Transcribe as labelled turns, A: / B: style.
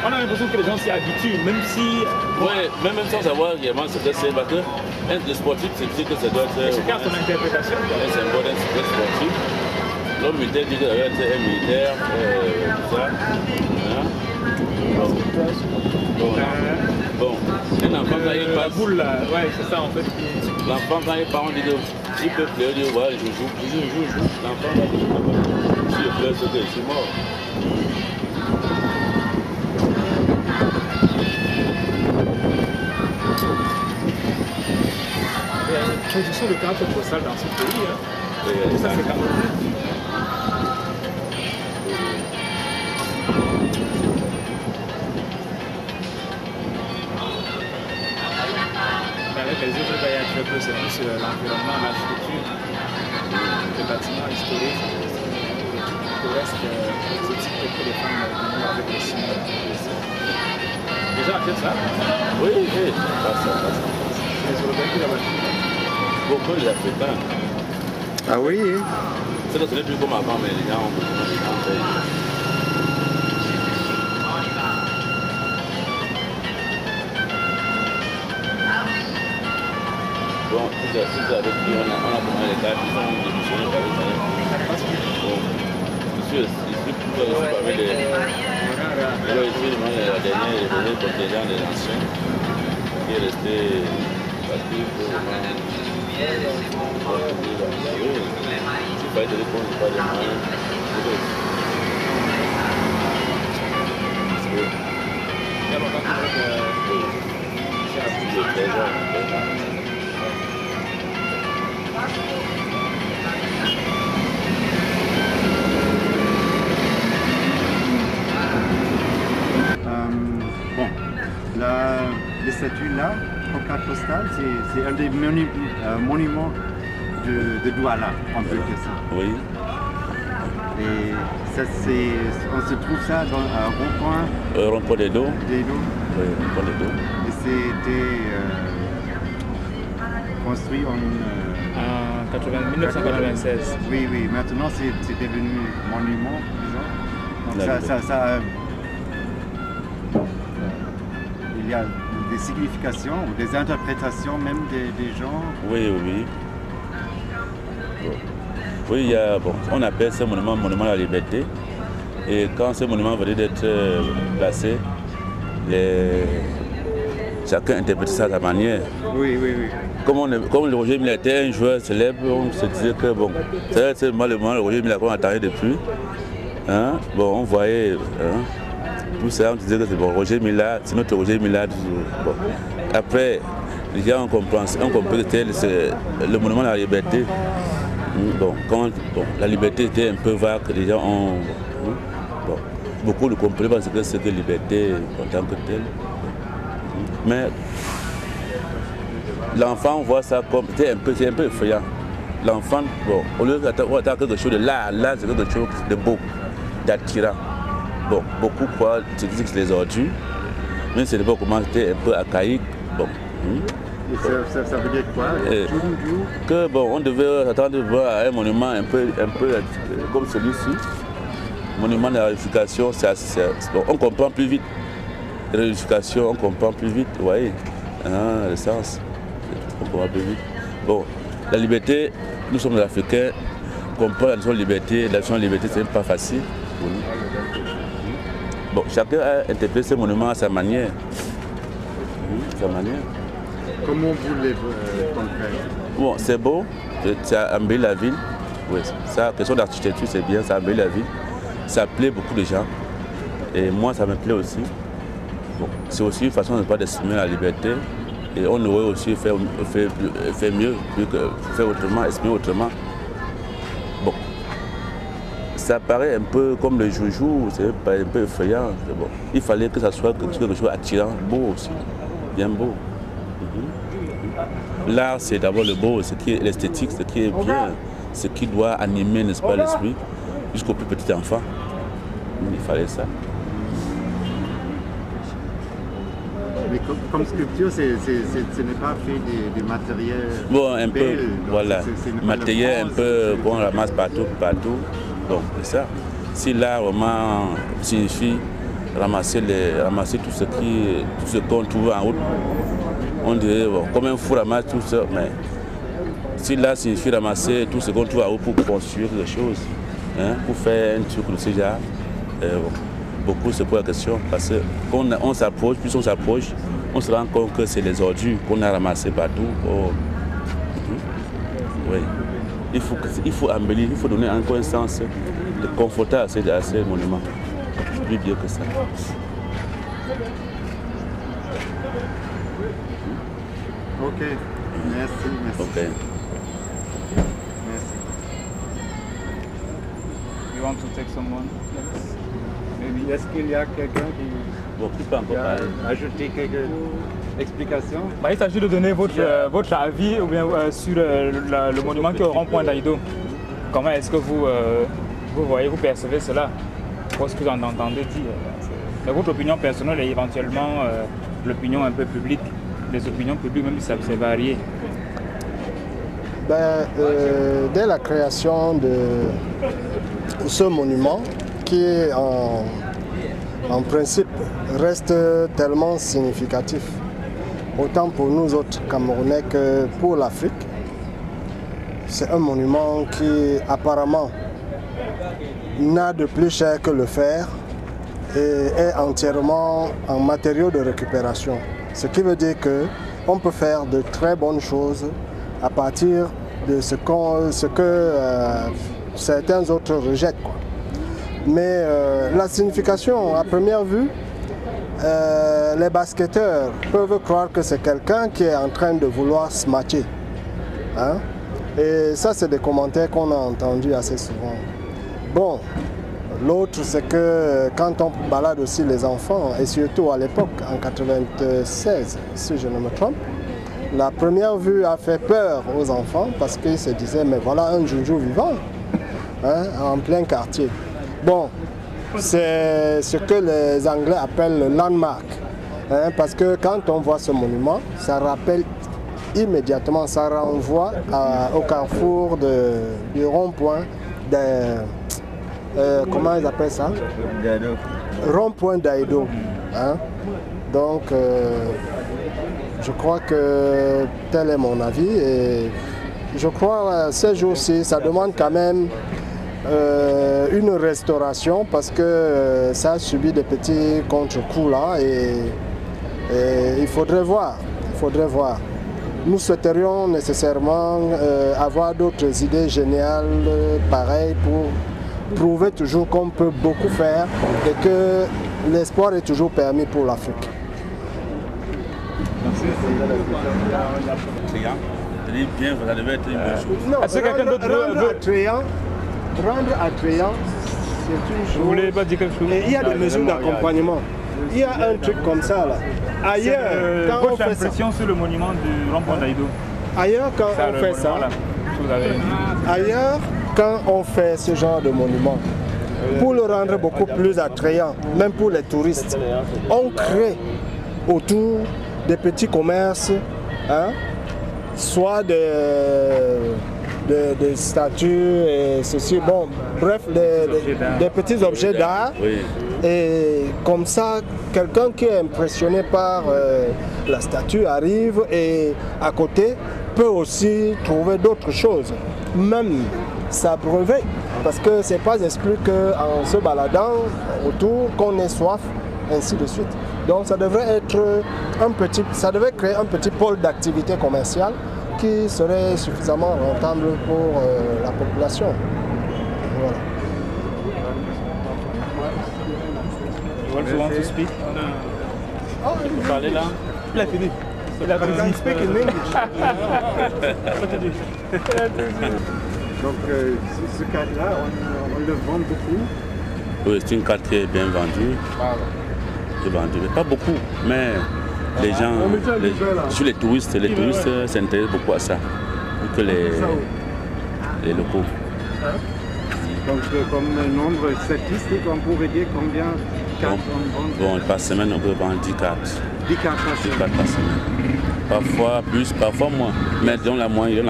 A: On a l'impression que les gens s'y habituent, même si...
B: Oui, même sans savoir réellement ce que c'est, parce que le sportif, c'est que ça doit être...
A: Chacun a son interprétation.
B: C'est un bon sportif. L'homme militaire dit qu'il doit être un militaire, tout ça. Hein? Bon, un enfant quand il passe...
A: La boule là, ouais, c'est ça en fait.
B: L'enfant quand il part, on dit qu'il peut pleurer, il dit voilà, je joue. L'enfant va dire, si je pleure, c'est que je suis mort.
A: Il y a une tradition de carte postale dans ce pays. Hein. Et ça, c'est camerounais. Avec les autres voyages, c'est plus l'environnement, l'architecture, les bâtiments historiques, le reste exotique que les femmes viennent avec les signes. Les gens achètent ça?
B: Oui, pas ça.
A: Les Européens qui l'ont.
B: Beaucoup les Africains.
C: Ah oui?
B: C'est que ce n'est plus comme avant, mais les gens ont fait. Bon, tout ça avec qui on a commandé les gars qui sont démissionnés par les années. Bon, ici, parmi les la dernière contingent des anciens qui est resté parti pour vraiment. Il fallait te répondre pas de moyens. Il y a longtemps que j'ai appris de trésor.
C: Bon, les statues là, en carte postale, c'est un des monuments de Douala, on peut dire ça.
B: Oui.
C: Et ça, on se trouve ça dans un rond-point.
B: Rond-point des dos.
C: Des dos.
B: Oui, rond-point des dos.
C: Et c'était construit en
A: 1996.
C: Oui, maintenant c'est devenu monument, disons. Donc il y a des significations ou des interprétations même des gens.
B: Oui. Oui, il y a, on appelle ce monument de la liberté. Et quand ce monument venait d'être placé, chacun interprétait ça à sa manière.
C: Oui.
B: Comme le Roger Milla était un joueur célèbre, on se disait que c'est seulement le moment le Roger Milla qu'on attendait depuis. Hein? Bon, on voyait tout ça, on disait que c'est Roger Milla, c'est notre Roger Milla. Bon. Après, les gens ont compris que c'était le monument de la liberté. Quand la liberté était un peu vague, les gens ont... beaucoup ne comprenaient pas ce que c'était liberté en tant que telle. Mais l'enfant voit ça comme... C'est un peu effrayant. L'enfant, au lieu d'attendre quelque chose de là, c'est quelque chose de beau, d'attirant. Beaucoup croient, c'est que c'est les ordures, mais c'est pas comment c'était un peu archaïque.
C: Ça veut dire quoi?
B: Que on devait s'attendre de voir un monument un peu comme celui-ci. Monument de la réunification, on comprend plus vite. La réunification, on comprend plus vite, vous voyez, le sens. On comprend plus vite. La liberté, nous sommes des Africains, comprendre la notion de liberté, la notion de liberté, c'est même pas facile. Chacun a interprété ce monument à sa manière.
C: Comment vous les comprenez?
B: C'est beau, ça embellit la ville. Oui, ça, question d'architecture, c'est bien, ça embellit la ville. Ça plaît beaucoup de gens. Et moi, ça me plaît aussi. C'est aussi une façon de ne pas d'exprimer la liberté. Et on aurait aussi fait mieux, faire autrement, exprimer autrement. Ça paraît un peu comme le joujou, c'est un peu effrayant. Il fallait que ça soit quelque chose d'attirant, beau aussi, bien beau. L'art, c'est d'abord le beau, ce qui est l'esthétique, ce qui est bien, ce qui doit animer, n'est-ce pas, l'esprit, jusqu'au plus petit enfant. Il fallait ça.
C: Mais comme sculpture, ce n'est pas fait de matériel.
B: Un peu, voilà. Matériel un peu qu'on ramasse partout. C'est ça. Si l'art vraiment signifie ramasser tout ce qu'on trouve en route. On dirait, bon, comme un fou ramasse tout ça, mais si là, il suffit de ramasser tout ce qu'on trouve en route pour construire des choses, hein, pour faire un truc de ce genre, beaucoup se posent la question, parce qu'on s'approche, plus on s'approche, on se rend compte que c'est les ordures qu'on a ramassées partout. Oui. Il faut embellir, il faut donner encore un sens de confortable à ces monuments. Plus bien que ça.
C: Ok, merci.
B: Okay.
C: Merci.
A: You want to take someone? Maybe.
C: Est-ce qu'il y a quelqu'un qui
B: peut encore parler.
C: ajouter quelques explications?
A: Il s'agit de donner votre avis ou bien, sur le monument qui est au rond-point d'Aïdo. Comment est-ce que vous voyez, vous percevez cela? Qu'est-ce que vous en entendez dire? C'est votre opinion personnelle et éventuellement l'opinion un peu publique, les opinions publiques, même si ça s'est varié.
D: Dès la création de ce monument, qui est en principe reste tellement significatif, autant pour nous autres Camerounais que pour l'Afrique, c'est un monument qui apparemment n'a de plus cher que le fer et est entièrement en matériaux de récupération. Ce qui veut dire qu'on peut faire de très bonnes choses à partir de ce que certains autres rejettent, quoi. Mais la signification, à première vue, les basketteurs peuvent croire que c'est quelqu'un qui est en train de vouloir se matcher. Hein? Et ça, c'est des commentaires qu'on a entendus assez souvent. Bon, l'autre, c'est que quand on balade aussi les enfants, et surtout à l'époque, en 96, si je ne me trompe, la première vue a fait peur aux enfants parce qu'ils se disaient, mais voilà un joujou vivant, hein, en plein quartier. Bon, c'est ce que les Anglais appellent le landmark, hein, parce que quand on voit ce monument, ça rappelle immédiatement, ça renvoie au carrefour du rond-point, comment ils appellent ça? Rond-point d'Aïdo. Hein? Donc, je crois que tel est mon avis et je crois que ces jours-ci, ça demande quand même une restauration parce que ça a subi des petits contre-coups là et il faudrait voir. Nous souhaiterions nécessairement avoir d'autres idées géniales pareilles pour prouver toujours qu'on peut beaucoup faire et que l'espoir est toujours permis pour l'Afrique.
B: Bien, vous devez être une bonne chose.
D: Non, rendre attrayant, c'est une chose.
A: Vous voulez pas dire quelque chose?
D: Et il y a des mesures d'accompagnement. Il y a un truc comme ça là. Ailleurs, quand on
A: votre
D: fait
A: impression sur le monument du rond-point d'Aïdo?
D: Ailleurs, quand on fait ça, ailleurs, quand on fait ce genre de monument, pour le rendre beaucoup plus attrayant, même pour les touristes, on crée autour des petits commerces, hein, soit des statues et ceci, bon, bref, des petits objets d'art.
B: Oui.
D: Et comme ça, quelqu'un qui est impressionné par la statue arrive et à côté peut aussi trouver d'autres choses, même s'abreuver, parce que c'est pas exclu qu'en se baladant autour qu'on ait soif, ainsi de suite. Donc ça devrait être ça devrait créer un petit pôle d'activité commerciale qui serait suffisamment rentable pour la population. Voilà.
A: You want to speak? Vous parlez là? Il a fini. Il a fini.
D: Speak in English.
C: Donc ce cadre-là, on le vend beaucoup.
B: Oui, c'est une carte qui est bien vendue. Mais pas beaucoup, mais les gens, sur les touristes s'intéressent beaucoup à ça, plus que les locaux.
C: Donc comme nombre statistique, on pourrait dire combien de cartes on vend?
B: Bon, par semaine, on peut vendre 10 cartes.
C: 10 cartes par semaine.
B: 10 cartes par semaine. Parfois plus, parfois moins, mais dans la moyenne.